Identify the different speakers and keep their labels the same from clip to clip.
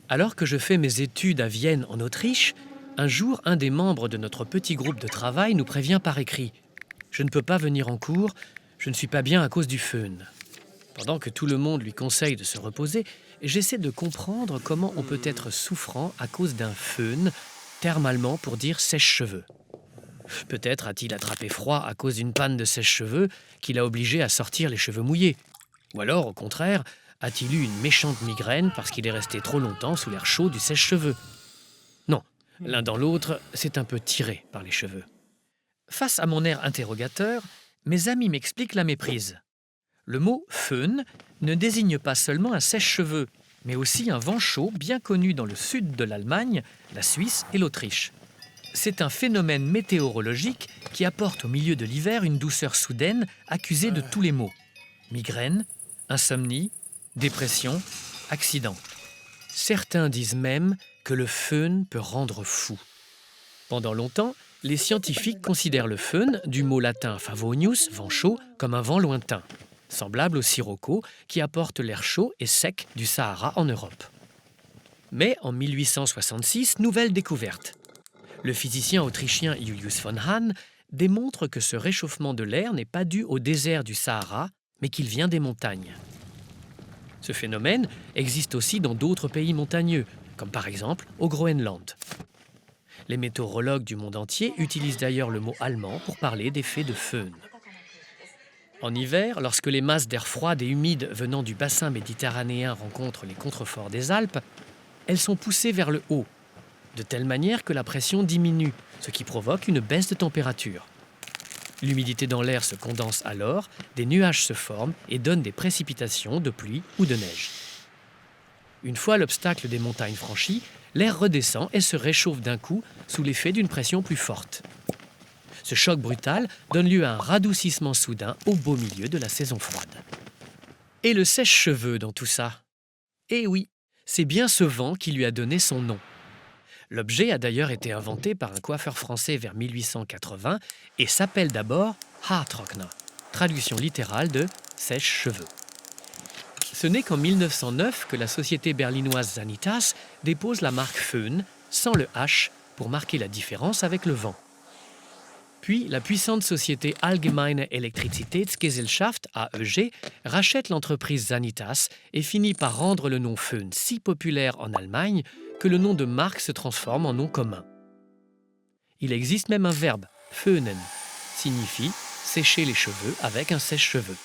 Speaker 1: Alors que je fais mes études à Vienne, en Autriche, un jour, un des membres de notre petit groupe de travail nous prévient par écrit. Je ne peux pas venir en cours, je ne suis pas bien à cause du föhn. Pendant que tout le monde lui conseille de se reposer, j'essaie de comprendre comment on peut être souffrant à cause d'un föhn, terme allemand pour dire sèche-cheveux. Peut-être a-t-il attrapé froid à cause d'une panne de sèche-cheveux qui l'a obligé à sortir les cheveux mouillés. Ou alors, au contraire, a-t-il eu une méchante migraine parce qu'il est resté trop longtemps sous l'air chaud du sèche-cheveux? Non, l'un dans l'autre, c'est un peu tiré par les cheveux. Face à mon air interrogateur, mes amis m'expliquent la méprise. Le mot föhn ne désigne pas seulement un sèche-cheveux, mais aussi un vent chaud bien connu dans le sud de l'Allemagne, la Suisse et l'Autriche. C'est un phénomène météorologique qui apporte au milieu de l'hiver une douceur soudaine accusée de tous les maux. Migraine, insomnie, dépression, accident. Certains disent même que le föhn peut rendre fou. Pendant longtemps, les scientifiques considèrent le föhn, du mot latin favonius, vent chaud, comme un vent lointain, semblable au sirocco qui apporte l'air chaud et sec du Sahara en Europe. Mais en 1866, nouvelle découverte. Le physicien autrichien Julius von Hahn démontre que ce réchauffement de l'air n'est pas dû au désert du Sahara, mais qu'il vient des montagnes. Ce phénomène existe aussi dans d'autres pays montagneux, comme par exemple au Groenland. Les météorologues du monde entier utilisent d'ailleurs le mot allemand pour parler d'effet de föhn. En hiver, lorsque les masses d'air froid et humide venant du bassin méditerranéen rencontrent les contreforts des Alpes, elles sont poussées vers le haut, de telle manière que la pression diminue, ce qui provoque une baisse de température. L'humidité dans l'air se condense alors, des nuages se forment et donnent des précipitations de pluie ou de neige. Une fois l'obstacle des montagnes franchi, l'air redescend et se réchauffe d'un coup sous l'effet d'une pression plus forte. Ce choc brutal donne lieu à un radoucissement soudain au beau milieu de la saison froide. Et le sèche-cheveux dans tout ça? Eh oui, c'est bien ce vent qui lui a donné son nom. L'objet a d'ailleurs été inventé par un coiffeur français vers 1880 et s'appelle d'abord Haartrockner, traduction littérale de sèche-cheveux. Ce n'est qu'en 1909 que la société berlinoise Sanitas dépose la marque Föhn, sans le H, pour marquer la différence avec le vent. Puis, la puissante société Allgemeine Elektrizitätsgesellschaft, AEG, rachète l'entreprise Sanitas et finit par rendre le nom Föhn si populaire en Allemagne que le nom de marque se transforme en nom commun. Il existe même un verbe, föhnen, signifie sécher les cheveux avec un sèche-cheveux.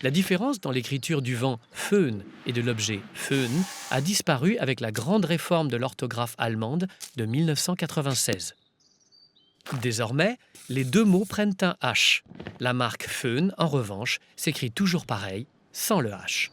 Speaker 1: La différence dans l'écriture du vent Föhn et de l'objet Föhn a disparu avec la grande réforme de l'orthographe allemande de 1996. Désormais, les deux mots prennent un H. La marque Föhn, en revanche, s'écrit toujours pareil, sans le H.